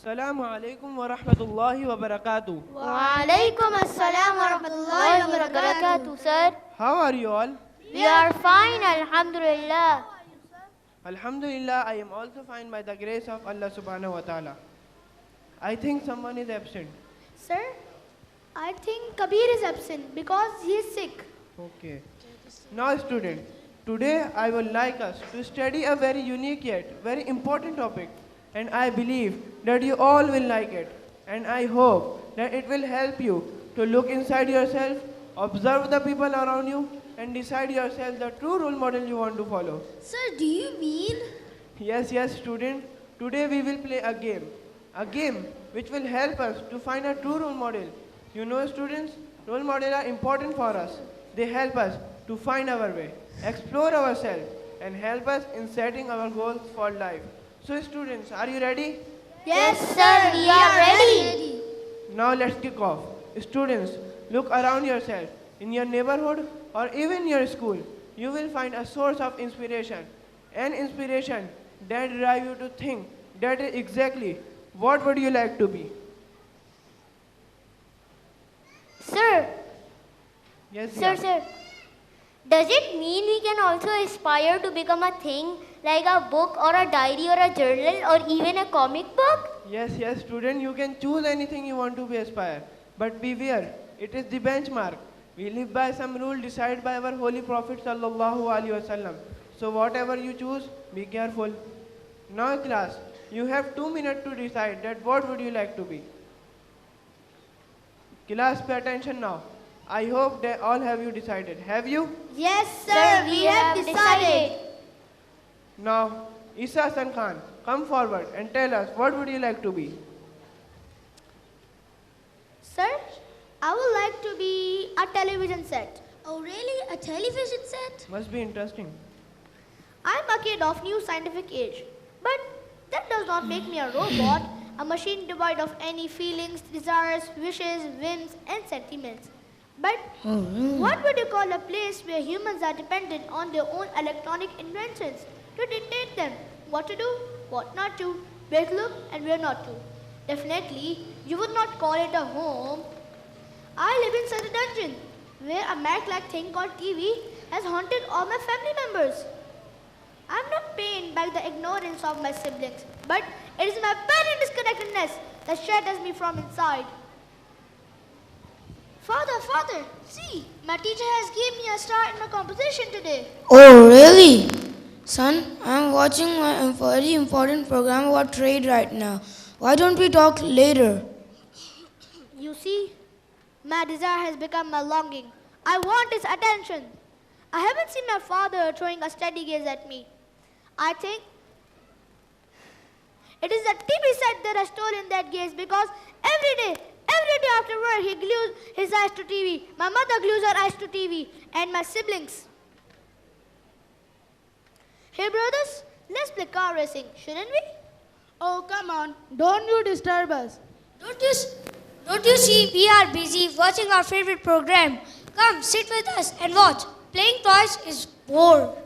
Assalamu alaikum wa rahmatullahi wa barakatuh. Wa assalam wa rahmatullahi wa barakatuh, sir. How are you all? We are fine, alhamdulillah. Alhamdulillah, I am also fine by the grace of Allah subhanahu wa ta'ala. I think someone is absent. Sir, I think Kabir is absent because he is sick. Okay. Now student, today I would like us to study a very unique yet very important topic, and I believe that you all will like it, and I hope that it will help you to look inside yourself, observe the people around you, and decide yourself the true role model you want to follow. Sir, do you mean? Yes, student. Today we will play a game which will help us to find a true role model. You know, students, role models are important for us. They help us to find our way, explore ourselves, and help us in setting our goals for life. So, students, are you ready? Yes, sir, we are ready. Now let's kick off. Students, look around yourself. In your neighborhood or even your school, you will find a source of inspiration. An inspiration that drive you to think that is exactly what would you like to be. Sir, Yes, sir. Does it mean we can also aspire to become a thing like a book or a diary or a journal or even a comic book? Yes, student, you can choose anything you want to be aspire. But beware, it is the benchmark. We live by some rule decided by our holy Prophet sallallahu alaihi wasallam. So whatever you choose, be careful. Now class, you have 2 minutes to decide that what would you like to be. Class, pay attention now. I hope that all have you decided. Have you? Yes, sir, we have decided. Now, Isa Hasan Khan, come forward and tell us what would you like to be. Sir, I would like to be a television set. Oh, really? A television set? Must be interesting. I'm a kid of new scientific age. But that does not make me a robot, a machine devoid of any feelings, desires, wishes, whims, and sentiments. But what would you call a place where humans are dependent on their own electronic inventions to dictate them what to do, what not to, where to look, and where not to? Definitely, you would not call it a home. I live in such a dungeon where a Mac-like thing called TV has haunted all my family members. I'm not pained by the ignorance of my siblings, but it is my parent disconnectedness that shatters me from inside. Father, see, my teacher has given me a star in my composition today. Oh, really? Son, I'm watching a very important program about trade right now. Why don't we talk later? You see, my desire has become my longing. I want his attention. I haven't seen my father throwing a steady gaze at me. I think it is the TV set that has stolen that gaze because every day after work he glues his eyes to TV. My mother glues her eyes to TV and my siblings. Hey brothers, let's play car racing, shouldn't we? Oh, come on. Don't you disturb us. Don't you see we are busy watching our favorite program? Come, sit with us and watch. Playing toys is bore.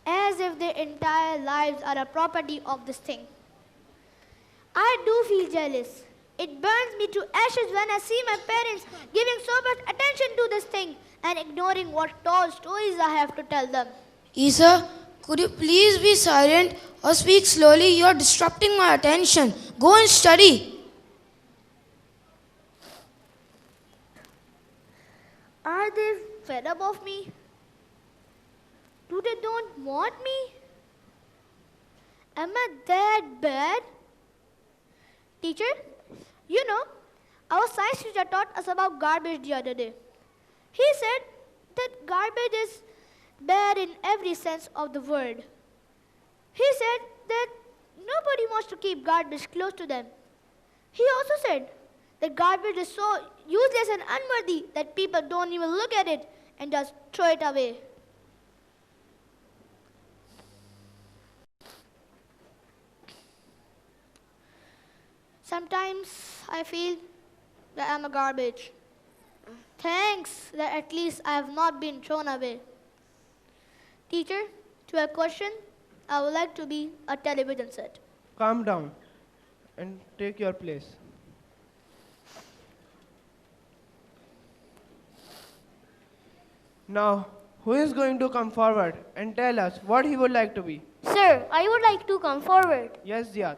As if their entire lives are a property of this thing. I do feel jealous. It burns me to ashes when I see my parents giving so much attention to this thing and ignoring what tall stories I have to tell them. Isa, could you please be silent or speak slowly? You're disrupting my attention. Go and study. Are they fed up of me? Do they don't want me? Am I that bad? Teacher, you know, our science teacher taught us about garbage the other day. He said that garbage is bad in every sense of the word. He said that nobody wants to keep garbage close to them. He also said that garbage is so useless and unworthy that people don't even look at it and just throw it away. Sometimes I feel that I'm a garbage. Thanks that at least I have not been thrown away. Teacher, to a question, I would like to be a television set. Calm down. and take your place. Now, who is going to come forward and tell us what he would like to be? Sir, I would like to come forward. Yes, Ziad.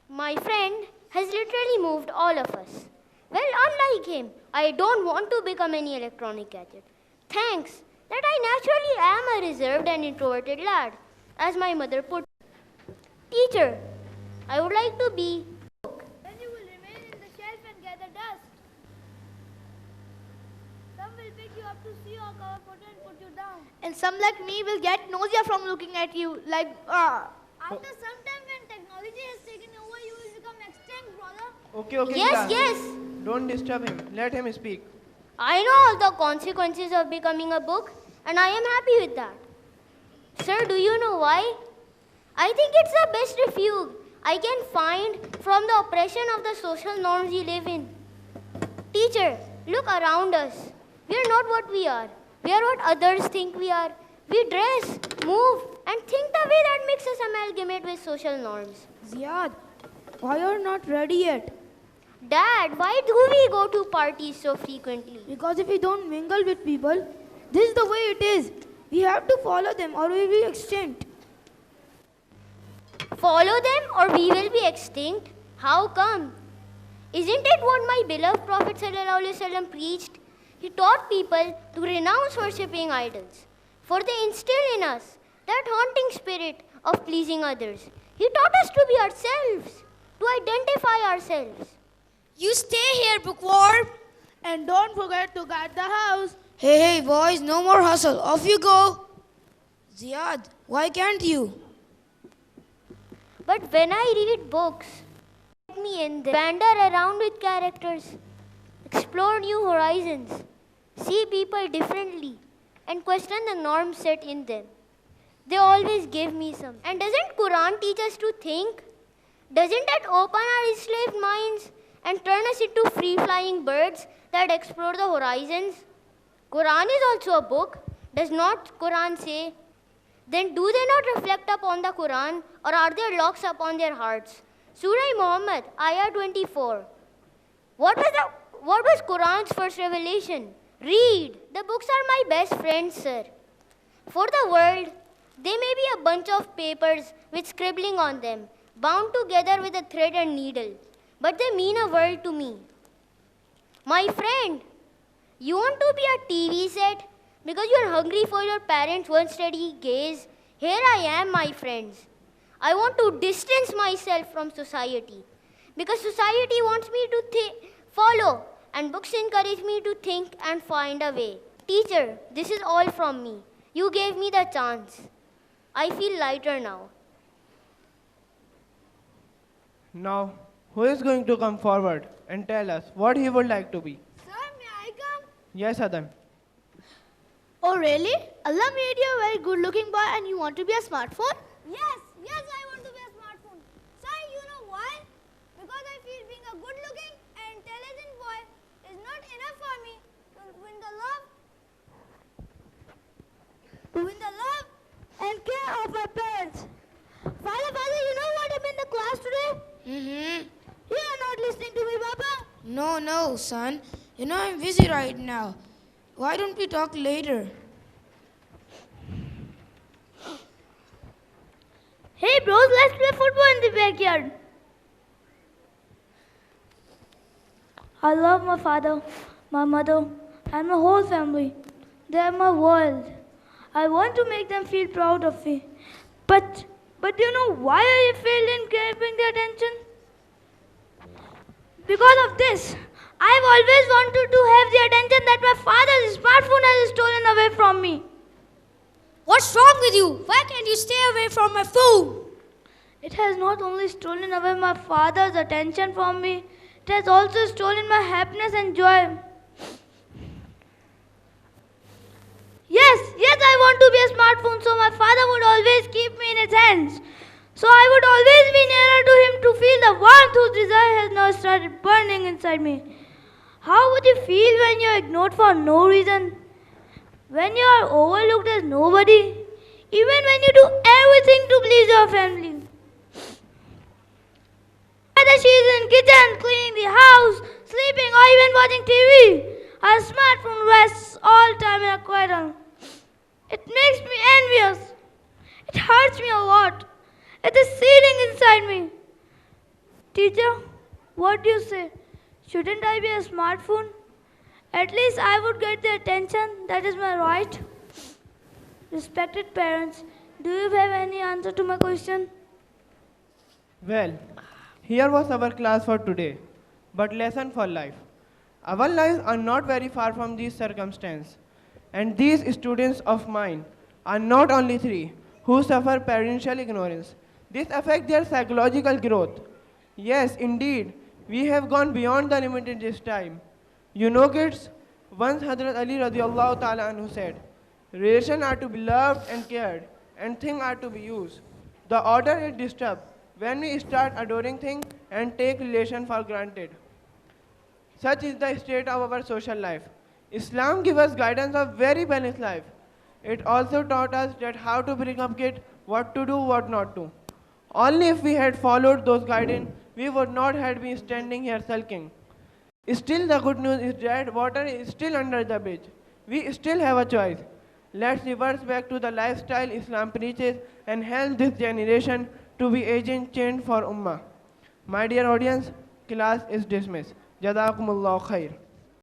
My friend has literally moved all of us. Well, unlike him, I don't want to become any electronic gadget. Thanks that I naturally am a reserved and introverted lad, as my mother put it. Teacher, I would like to be. Then you will remain in the shelf and gather dust. Some will pick you up to see your cover photo and put you down. And some like me will get nausea from looking at you like, After some time when technology has taken over, you will become extinct, brother. Okay, Yes, Ziad. yes. Don't disturb him. Let him speak. I know all the consequences of becoming a book, and I am happy with that. Sir, do you know why? I think it's the best refuge I can find from the oppression of the social norms we live in. Teacher, look around us. We are not what we are. We are what others think we are. We dress, move, and think the way that makes us amalgamate with social norms. Ziad, why are you not ready yet? Dad, why do we go to parties so frequently? Because if we don't mingle with people, this is the way it is. We have to follow them or we will be extinct. Follow them or we will be extinct? How come? Isn't it what my beloved Prophet ﷺ preached? He taught people to renounce worshipping idols, for they instill in us that haunting spirit of pleasing others. He taught us to be ourselves, to identify ourselves. You stay here, bookworm. And don't forget to guard the house. Hey, boys, no more hustle. Off you go. Ziad, why can't you? But when I read books, let me in there, wander around with characters, explore new horizons, see people differently, and question the norms set in them. They always give me some. And doesn't Quran teach us to think? Doesn't it open our enslaved minds and turn us into free-flying birds that explore the horizons? Quran is also a book. Does not Quran say? Then do they not reflect upon the Quran, or are there locks upon their hearts? Surah Muhammad, Ayah 24. What was Quran's first revelation? Read. The books are my best friends, sir. For the world, they may be a bunch of papers with scribbling on them, bound together with a thread and needle, but they mean a world to me. My friend, you want to be a TV set because you are hungry for your parents' one steady gaze? Here I am, my friends. I want to distance myself from society because society wants me to follow, and books encourage me to think and find a way. Teacher, this is all from me. You gave me the chance. I feel lighter now. Now, who is going to come forward and tell us what he would like to be? Sir, may I come? Yes, Adam. Oh, really? Allah made you a very good-looking boy and you want to be a smartphone? Yes, I want to be a smartphone. Sir, you know why? Because I feel being a good-looking and intelligent boy is not enough for me to win the love. And care of my parents. Father, you know what I'm in the class today? You are not listening to me, Papa. No, son. You know I'm busy right now. Why don't we talk later? Hey bros, let's play football in the backyard. I love my father, my mother, and my whole family. They are my world. I want to make them feel proud of me. But you know why I failed in grabbing their attention? Because of this. I've always wanted to have the attention that my father's smartphone has stolen away from me. What's wrong with you? Why can't you stay away from my phone? It has not only stolen away my father's attention from me, it has also stolen my happiness and joy. Yes, I want to be a smartphone so my father would always keep me in his hands. So I would always be nearer to him to feel the warmth whose desire has now started burning inside me. How would you feel when you are ignored for no reason? When you are overlooked as nobody? Even when you do everything to please your family? I kitchen, cleaning the house, sleeping, or even watching TV. Our smartphone wastes all time in a corner. It makes me envious. It hurts me a lot. It is seething inside me. Teacher, what do you say? Shouldn't I be a smartphone? At least I would get the attention. That is my right. Respected parents, do you have any answer to my question? Well, here was our class for today, but lesson for life. Our lives are not very far from these circumstances, and these students of mine are not only three who suffer parental ignorance. This affects their psychological growth. Yes, indeed, we have gone beyond the limit in this time. You know, kids, once Hazrat Ali radiallahu ta'ala anhu said, relations are to be loved and cared, and things are to be used. The order is disturbed when we start adoring things and take relation for granted. Such is the state of our social life. Islam gives us guidance of very balanced life. It also taught us that how to bring up kids, what to do, what not to. Only if we had followed those guidance, we would not have been standing here sulking. Still, the good news is that water is still under the bridge. We still have a choice. Let's reverse back to the lifestyle Islam preaches and help this generation to be agent change for Ummah. My dear audience, class is dismissed. Jazakumullah khair.